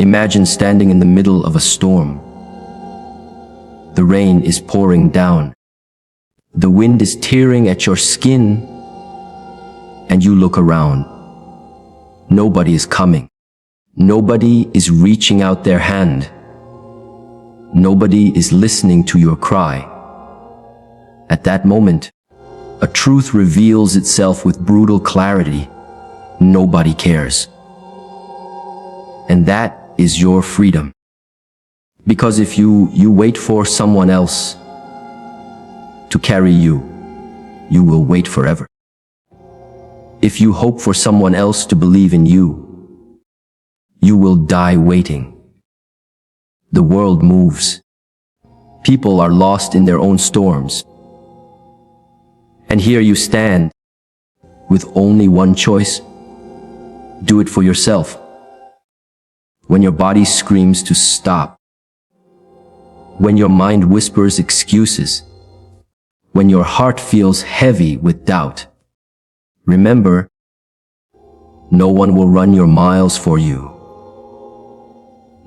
Imagine standing in the middle of a storm. The rain is pouring down. The wind is tearing at your skin, and you look around. Nobody is coming. Nobody is reaching out their hand. Nobody is listening to your cry. At that moment, a truth reveals itself with brutal clarity. Nobody cares. And that is your freedom. Because if you wait for someone else to carry you, you will wait forever. If you hope for someone else to believe in you, you will die waiting. The world moves. People are lost in their own storms. And here you stand, with only one choice. Do it for yourself. When your body screams to stop, when your mind whispers excuses, when your heart feels heavy with doubt, remember, no one will run your miles for you.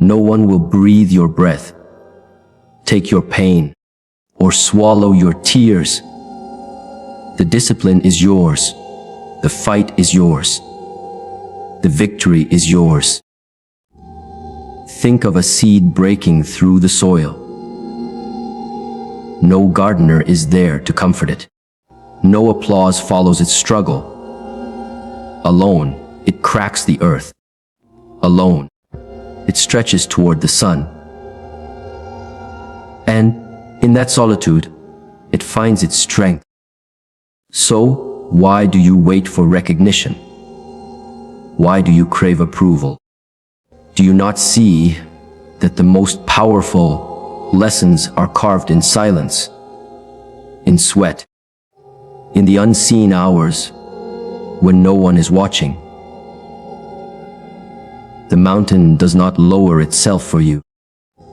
No one will breathe your breath, take your pain, or swallow your tears. The discipline is yours. The fight is yours. The victory is yours. Think of a seed breaking through the soil. No gardener is there to comfort it. No applause follows its struggle. Alone, it cracks the earth. Alone, it stretches toward the sun. And in that solitude, it finds its strength. So, why do you wait for recognition? Why do you crave approval? Do you not see that the most powerful lessons are carved in silence, in sweat, in the unseen hours when no one is watching? The mountain does not lower itself for you.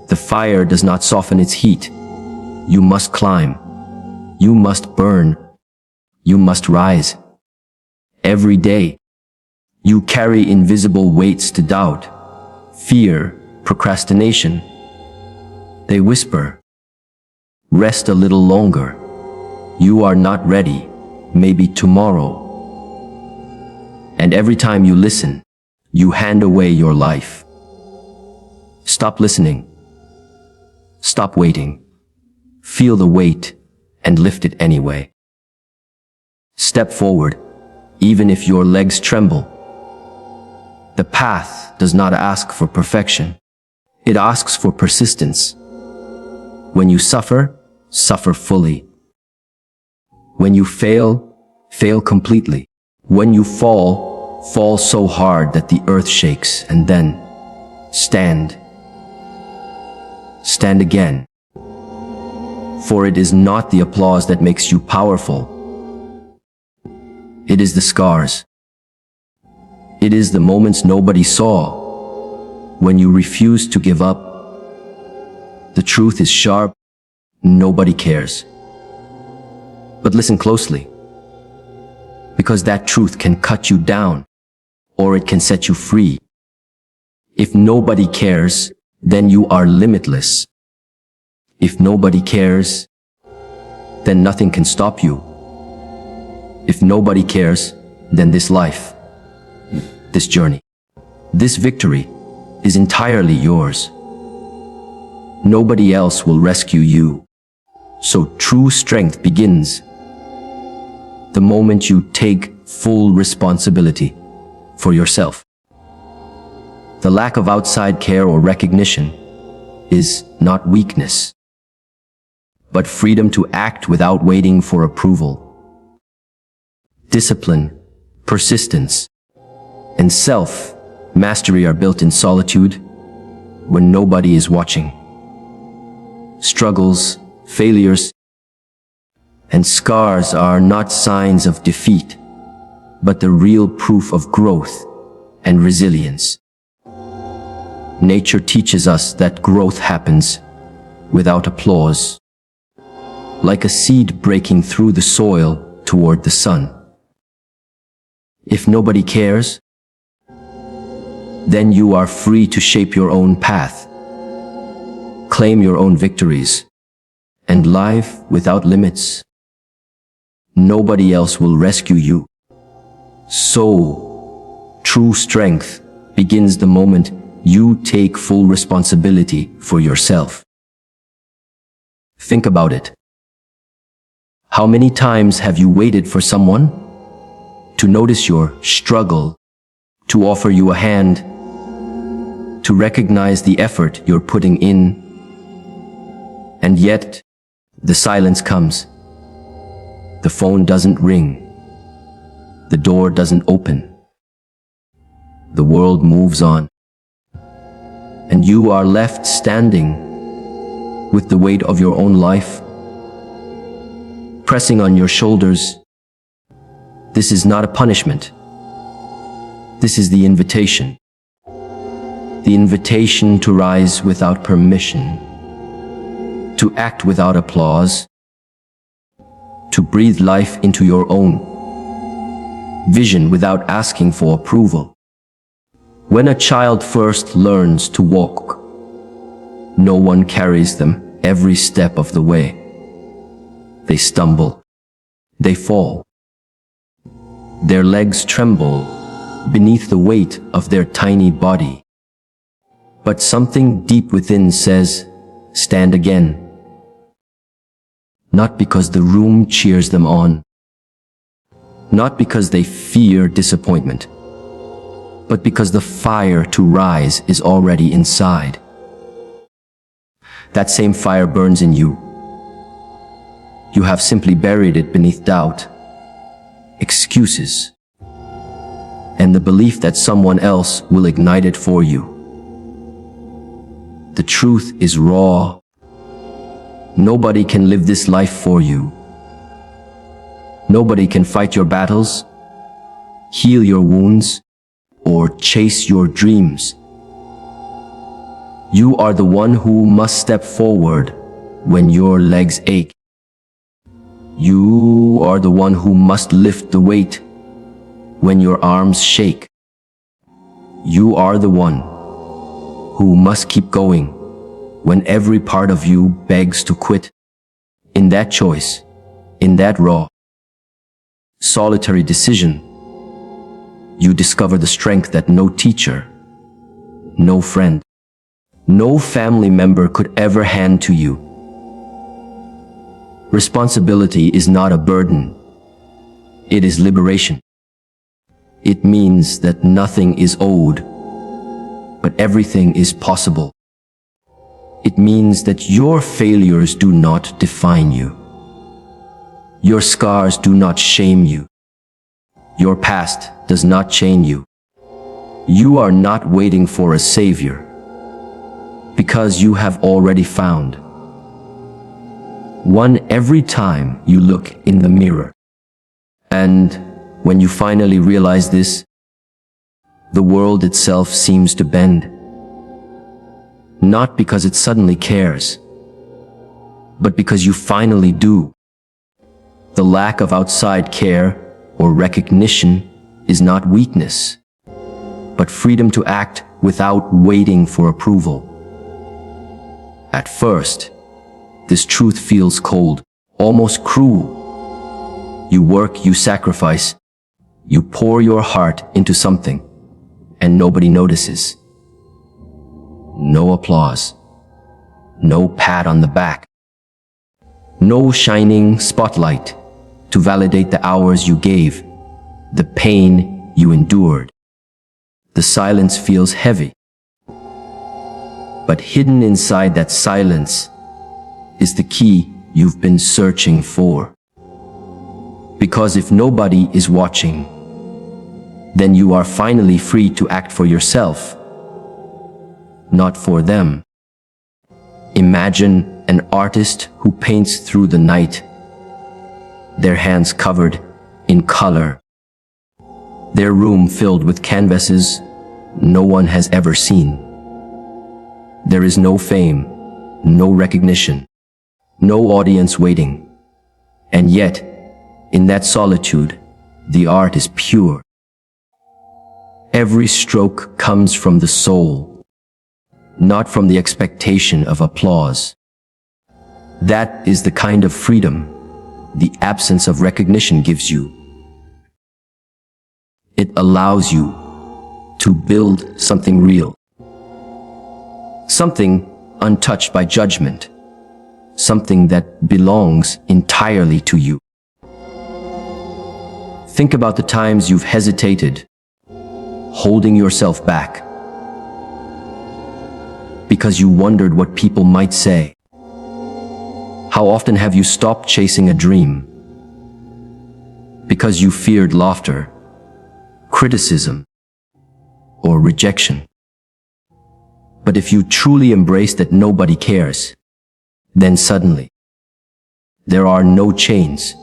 The fire does not soften its heat. You must climb. You must burn. You must rise. Every day, you carry invisible weights to doubt, fear, procrastination. They whisper, rest a little longer. You are not ready. Maybe tomorrow. And every time you listen, you hand away your life. Stop listening. Stop waiting. Feel the weight and lift it anyway. Step forward, even if your legs tremble. The path does not ask for perfection. It asks for persistence. When you suffer, suffer fully. When you fail, fail completely. When you fall, fall so hard that the earth shakes, and then stand. Stand again. For it is not the applause that makes you powerful. It is the scars. It is the moments nobody saw. When you refuse to give up. The truth is sharp. Nobody cares. But listen closely. Because that truth can cut you down, or it can set you free. If nobody cares, then you are limitless. If nobody cares, then nothing can stop you. If nobody cares, then this life, this journey, this victory is entirely yours. Nobody else will rescue you. So true strength begins the moment you take full responsibility for yourself. The lack of outside care or recognition is not weakness, but freedom to act without waiting for approval. Discipline, persistence, and self-mastery are built in solitude when nobody is watching. Struggles, failures, and scars are not signs of defeat, but the real proof of growth and resilience. Nature teaches us that growth happens without applause, like a seed breaking through the soil toward the sun. If nobody cares, then you are free to shape your own path, claim your own victories, and life without limits. Nobody else will rescue you. So, true strength begins the moment you take full responsibility for yourself. Think about it. How many times have you waited for someone to notice your struggle, to offer you a hand, to recognize the effort you're putting in? And yet, the silence comes. The phone doesn't ring. The door doesn't open. The world moves on. And you are left standing with the weight of your own life pressing on your shoulders. This is not a punishment. This is the invitation. The invitation to rise without permission, to act without applause, to breathe life into your own vision without asking for approval. When a child first learns to walk, no one carries them every step of the way. They stumble, they fall. Their legs tremble beneath the weight of their tiny body. But something deep within says, stand again. Not because the room cheers them on, not because they fear disappointment, but because the fire to rise is already inside. That same fire burns in you. You have simply buried it beneath doubt, excuses, and the belief that someone else will ignite it for you. The truth is raw. Nobody can live this life for you. Nobody can fight your battles, heal your wounds, or chase your dreams. You are the one who must step forward when your legs ache. You are the one who must lift the weight when your arms shake. You are the one who must keep going when every part of you begs to quit. In that choice, in that raw, solitary decision, you discover the strength that no teacher, no friend, no family member could ever hand to you. Responsibility is not a burden. It is liberation. It means that nothing is owed, but everything is possible. It means that your failures do not define you. Your scars do not shame you. Your past does not chain you. You are not waiting for a savior, because you have already found one every time you look in the mirror. And when you finally realize this, the world itself seems to bend. Not because it suddenly cares, but because you finally do. The lack of outside care or recognition is not weakness, but freedom to act without waiting for approval. At first, this truth feels cold, almost cruel. You work, you sacrifice, you pour your heart into something, and nobody notices. No applause, no pat on the back, no shining spotlight to validate the hours you gave, the pain you endured. The silence feels heavy. But hidden inside that silence is the key you've been searching for. Because if nobody is watching, then you are finally free to act for yourself, not for them. Imagine an artist who paints through the night, their hands covered in color, their room filled with canvases no one has ever seen. There is no fame, no recognition, no audience waiting. And yet, in that solitude, the art is pure. Every stroke comes from the soul, not from the expectation of applause. That is the kind of freedom the absence of recognition gives you. It allows you to build something real, something untouched by judgment, something that belongs entirely to you. Think about the times you've hesitated, holding yourself back, because you wondered what people might say. How often have you stopped chasing a dream because you feared laughter, criticism, or rejection? But if you truly embrace that nobody cares, then suddenly, there are no chains.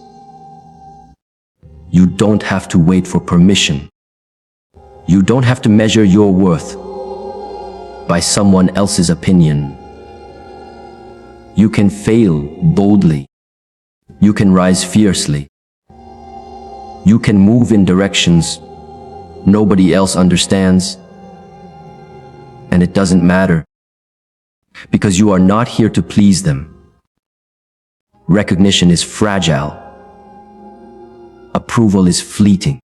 You don't have to wait for permission. You don't have to measure your worth by someone else's opinion. You can fail boldly. You can rise fiercely. You can move in directions nobody else understands. And it doesn't matter, because you are not here to please them. Recognition is fragile. Approval is fleeting.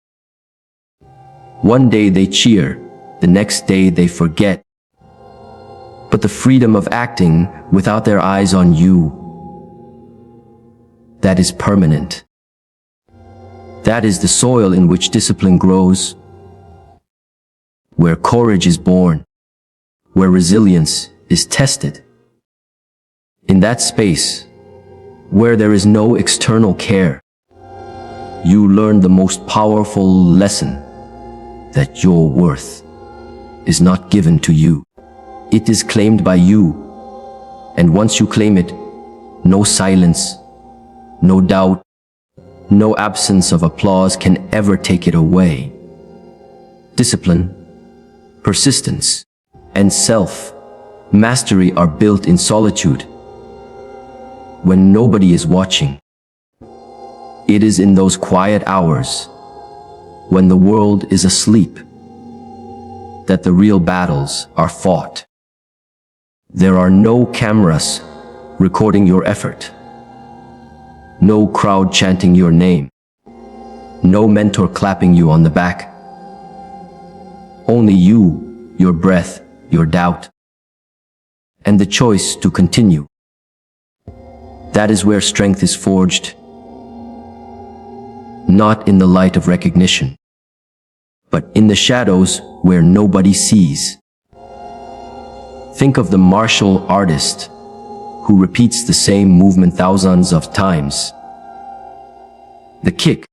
One day they cheer, the next day they forget. But the freedom of acting without their eyes on you, that is permanent. That is the soil in which discipline grows, where courage is born, where resilience is tested. In that space, where there is no external care, you learn the most powerful lesson, that your worth is not given to you. It is claimed by you, and once you claim it, no silence, no doubt, no absence of applause can ever take it away. Discipline, persistence, and self-mastery are built in solitude, when nobody is watching. It is in those quiet hours, when the world is asleep, that the real battles are fought. There are no cameras recording your effort, no crowd chanting your name, no mentor clapping you on the back. Only you, your breath, your doubt, and the choice to continue. That is where strength is forged, not in the light of recognition, but in the shadows where nobody sees. Think of the martial artist who repeats the same movement thousands of times. The kick,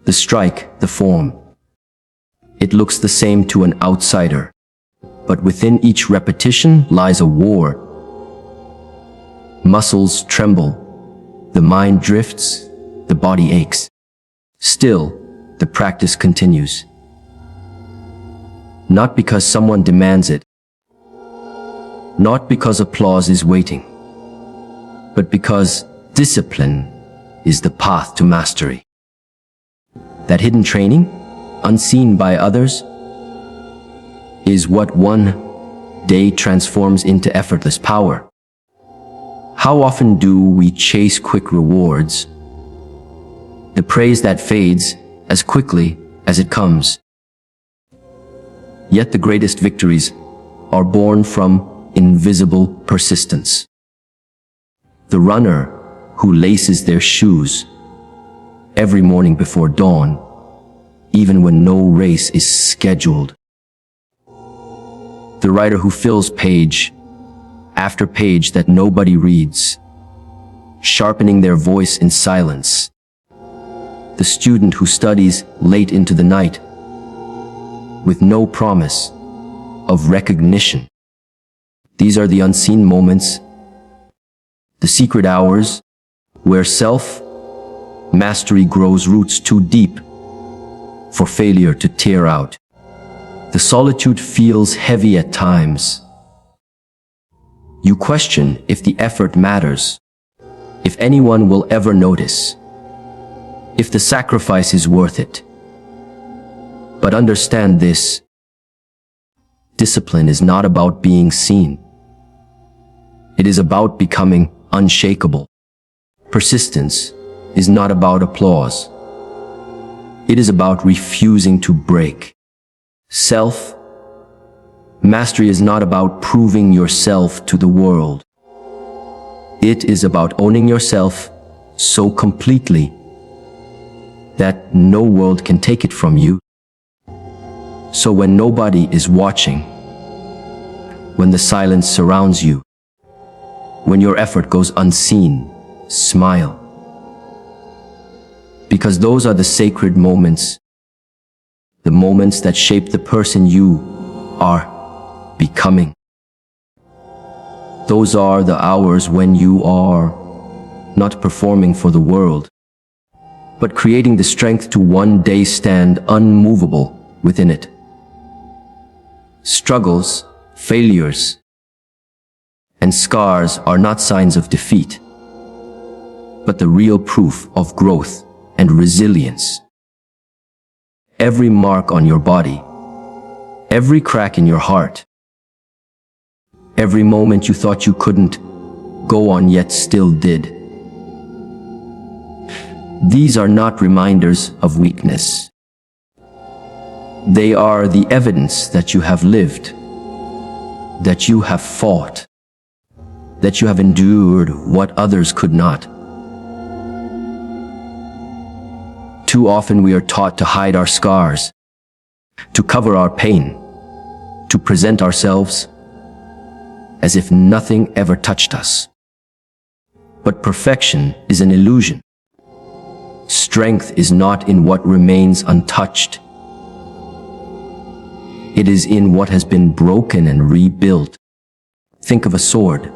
the strike, the form. It looks the same to an outsider, but within each repetition lies a war. Muscles tremble, the mind drifts, the body aches. Still, the practice continues. Not because someone demands it, not because applause is waiting, but because discipline is the path to mastery. That hidden training, unseen by others, is what one day transforms into effortless power. How often do we chase quick rewards, the praise that fades as quickly as it comes? Yet the greatest victories are born from invisible persistence. The runner who laces their shoes every morning before dawn, even when no race is scheduled. The writer who fills page after page that nobody reads, sharpening their voice in silence. The student who studies late into the night with no promise of recognition. These are the unseen moments, the secret hours where self-mastery grows roots too deep for failure to tear out. The solitude feels heavy at times. You question if the effort matters, if anyone will ever notice, if the sacrifice is worth it. But understand this: discipline is not about being seen. It is about becoming unshakable. Persistence is not about applause. It is about refusing to break. Self-mastery is not about proving yourself to the world. It is about owning yourself so completely that no world can take it from you. So when nobody is watching, when the silence surrounds you, when your effort goes unseen, smile. Because those are the sacred moments, the moments that shape the person you are becoming. Those are the hours when you are not performing for the world, but creating the strength to one day stand unmovable within it. Struggles, failures, and scars are not signs of defeat, but the real proof of growth and resilience. Every mark on your body, every crack in your heart, every moment you thought you couldn't go on yet still did. These are not reminders of weakness. They are the evidence that you have lived, that you have fought, that you have endured what others could not. Too often we are taught to hide our scars, to cover our pain, to present ourselves as if nothing ever touched us. But perfection is an illusion. Strength is not in what remains untouched. It is in what has been broken and rebuilt. Think of a sword.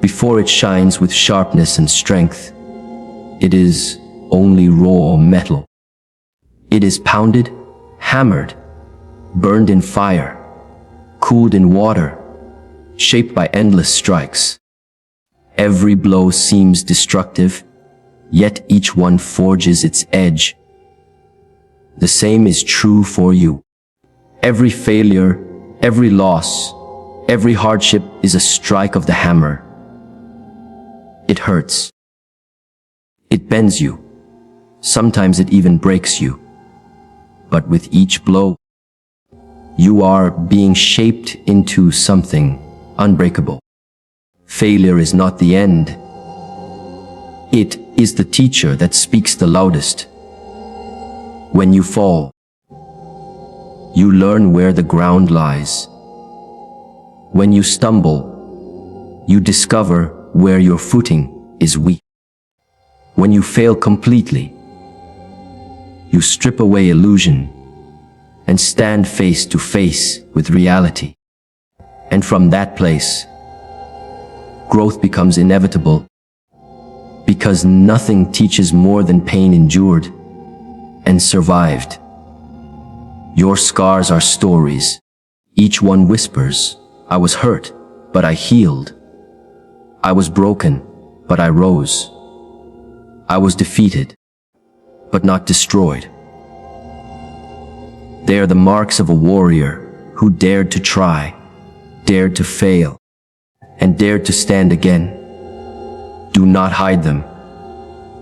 Before it shines with sharpness and strength, it is only raw metal. It is pounded, hammered, burned in fire, cooled in water, shaped by endless strikes. Every blow seems destructive, yet each one forges its edge. The same is true for you. Every failure, every loss, every hardship is a strike of the hammer. It hurts. It bends you. Sometimes it even breaks you. But with each blow, you are being shaped into something unbreakable. Failure is not the end. It is the teacher that speaks the loudest. When you fall, you learn where the ground lies. When you stumble, you discover where your footing is weak. When you fail completely, you strip away illusion and stand face to face with reality. And from that place, growth becomes inevitable, because nothing teaches more than pain endured and survived. Your scars are stories. Each one whispers, I was hurt, but I healed. I was broken, but I rose. I was defeated, but not destroyed. They are the marks of a warrior who dared to try, dared to fail, and dared to stand again. Do not hide them.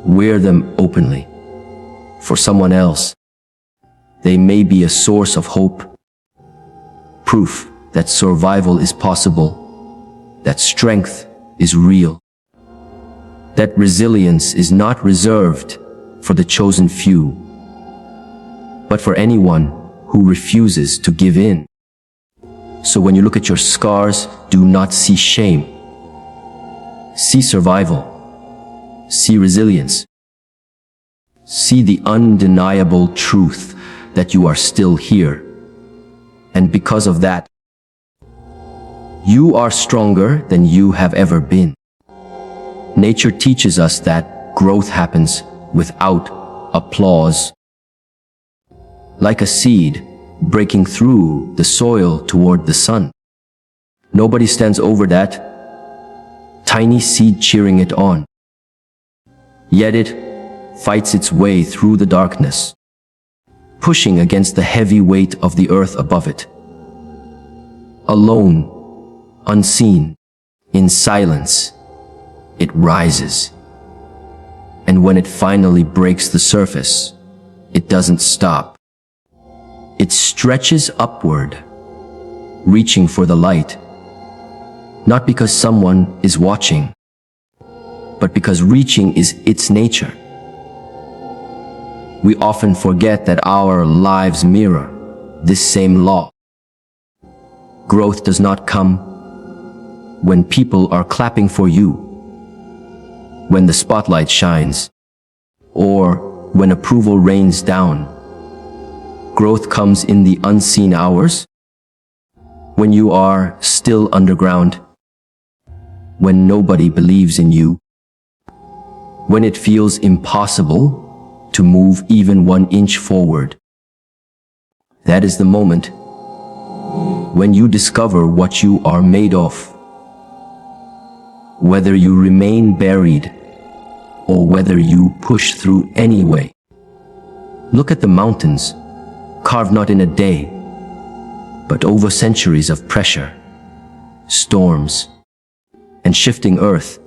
Wear them openly. For someone else, they may be a source of hope, proof that survival is possible, that strength is real, that resilience is not reserved for the chosen few, but for anyone who refuses to give in. So when you look at your scars, do not see shame. See survival. See resilience. See the undeniable truth that you are still here. And because of that, you are stronger than you have ever been. Nature teaches us that growth happens without applause. Like a seed breaking through the soil toward the sun. Nobody stands over that tiny seed cheering it on. Yet it fights its way through the darkness. pushing against the heavy weight of the earth above it. Alone, unseen, in silence, it rises. And when it finally breaks the surface, it doesn't stop. It stretches upward, reaching for the light, not because someone is watching, but because reaching is its nature. We often forget that our lives mirror this same law. Growth does not come when people are clapping for you, when the spotlight shines, or when approval rains down. Growth comes in the unseen hours, when you are still underground, when nobody believes in you, when it feels impossible to move even 1 inch forward. That is the moment when you discover what you are made of. Whether you remain buried or whether you push through anyway. Look at the mountains, carved not in a day, but over centuries of pressure, storms, and shifting earth.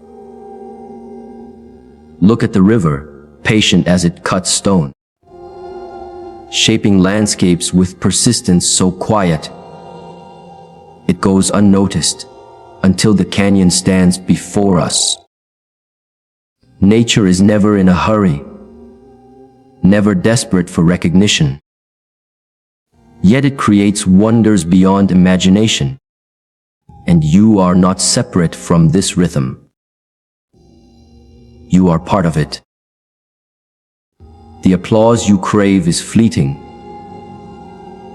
Look at the river, patient as it cuts stone, shaping landscapes with persistence so quiet it goes unnoticed until the canyon stands before us. Nature is never in a hurry, never desperate for recognition. Yet it creates wonders beyond imagination, and you are not separate from this rhythm. You are part of it. The applause you crave is fleeting,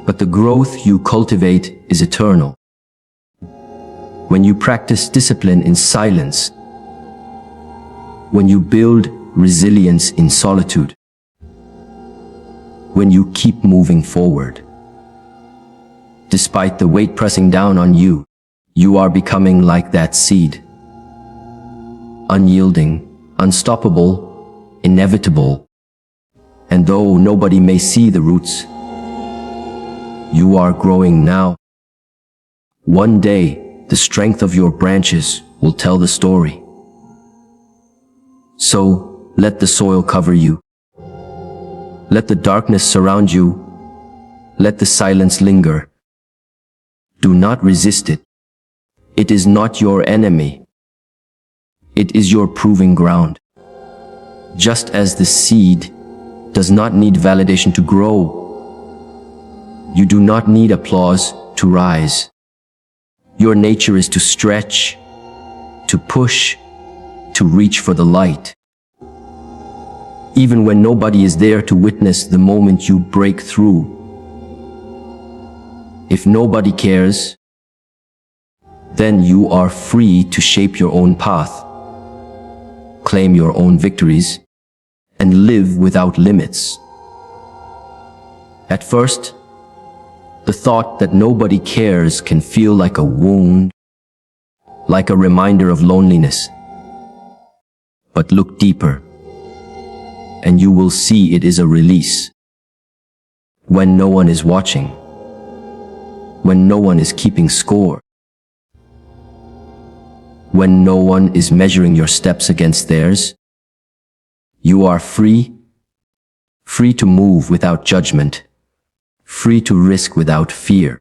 but the growth you cultivate is eternal. When you practice discipline in silence, when you build resilience in solitude, when you keep moving forward, despite the weight pressing down on you, you are becoming like that seed. Unyielding, unstoppable, inevitable. And though nobody may see the roots, you are growing now. One day, the strength of your branches will tell the story. So, let the soil cover you. Let the darkness surround you. Let the silence linger. Do not resist it. It is not your enemy. It is your proving ground. Just as the seed does not need validation to grow, you do not need applause to rise. Your nature is to stretch, to push, to reach for the light. Even when nobody is there to witness the moment you break through. If nobody cares, then you are free to shape your own path, claim your own victories, and live without limits. At first, the thought that nobody cares can feel like a wound, like a reminder of loneliness. But look deeper, and you will see it is a release. When no one is watching, when no one is keeping score, when no one is measuring your steps against theirs, you are free, free to move without judgment, free to risk without fear,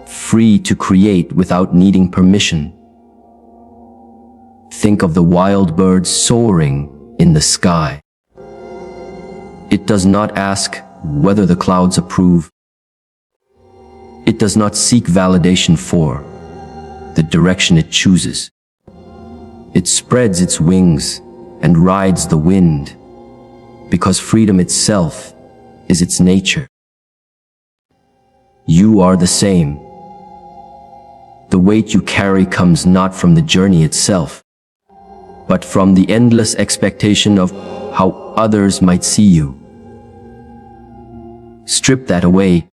free to create without needing permission. Think of the wild birds soaring in the sky. It does not ask whether the clouds approve. It does not seek validation for the direction it chooses. It spreads its wings and rides the wind, because freedom itself is its nature. You are the same. The weight you carry comes not from the journey itself, but from the endless expectation of how others might see you. Strip that away,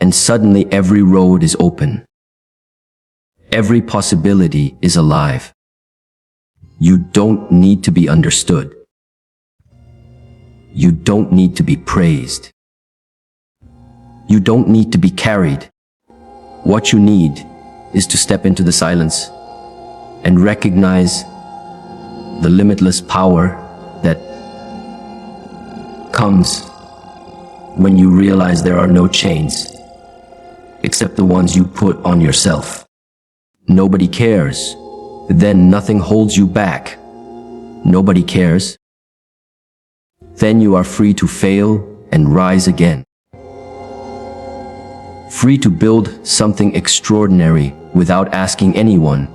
and suddenly every road is open. Every possibility is alive. You don't need to be understood. You don't need to be praised. You don't need to be carried. What you need is to step into the silence and recognize the limitless power that comes when you realize there are no chains except the ones you put on yourself. Nobody cares. Then nothing holds you back. Nobody cares. Then you are free to fail and rise again. Free to build something extraordinary without asking anyone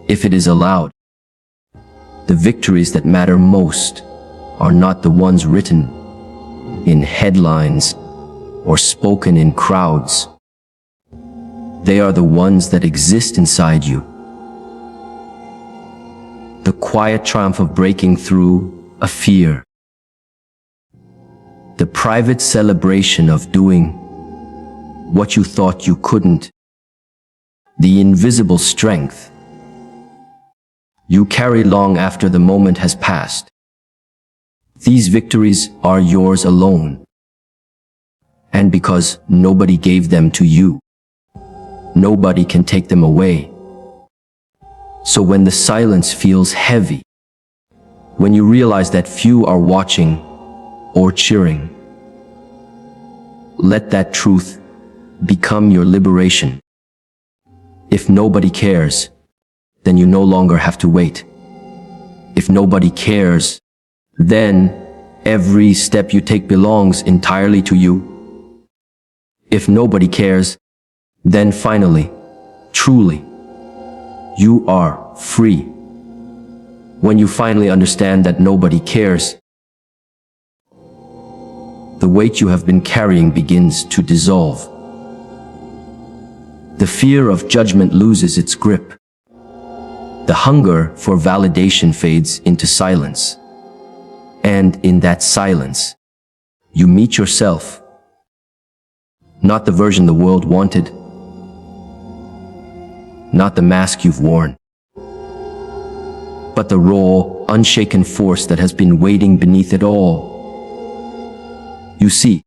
if it is allowed. The victories that matter most are not the ones written in headlines or spoken in crowds. They are the ones that exist inside you. The quiet triumph of breaking through a fear. The private celebration of doing what you thought you couldn't. The invisible strength you carry long after the moment has passed. These victories are yours alone. And because nobody gave them to you, nobody can take them away. So when the silence feels heavy, when you realize that few are watching or cheering, let that truth become your liberation. If nobody cares, then you no longer have to wait. If nobody cares, then every step you take belongs entirely to you. If nobody cares, then finally, truly, you are free. When you finally understand that nobody cares, the weight you have been carrying begins to dissolve. The fear of judgment loses its grip. The hunger for validation fades into silence. And in that silence, you meet yourself. Not the version the world wanted. Not the mask you've worn. But the raw, unshaken force that has been waiting beneath it all. You see,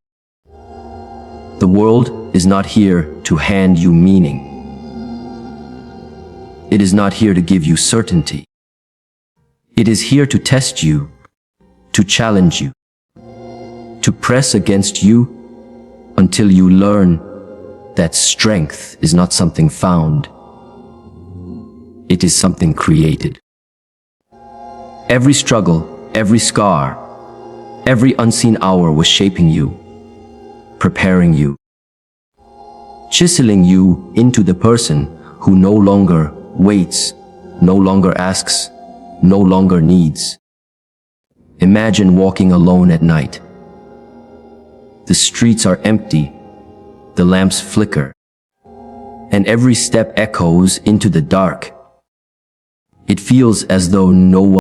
the world is not here to hand you meaning. It is not here to give you certainty. It is here to test you, to challenge you, to press against you until you learn that strength is not something found. It is something created. Every struggle, every scar, every unseen hour was shaping you, preparing you, chiseling you into the person who no longer waits, no longer asks, no longer needs. Imagine walking alone at night. The streets are empty, the lamps flicker, and every step echoes into the dark. It feels as though no one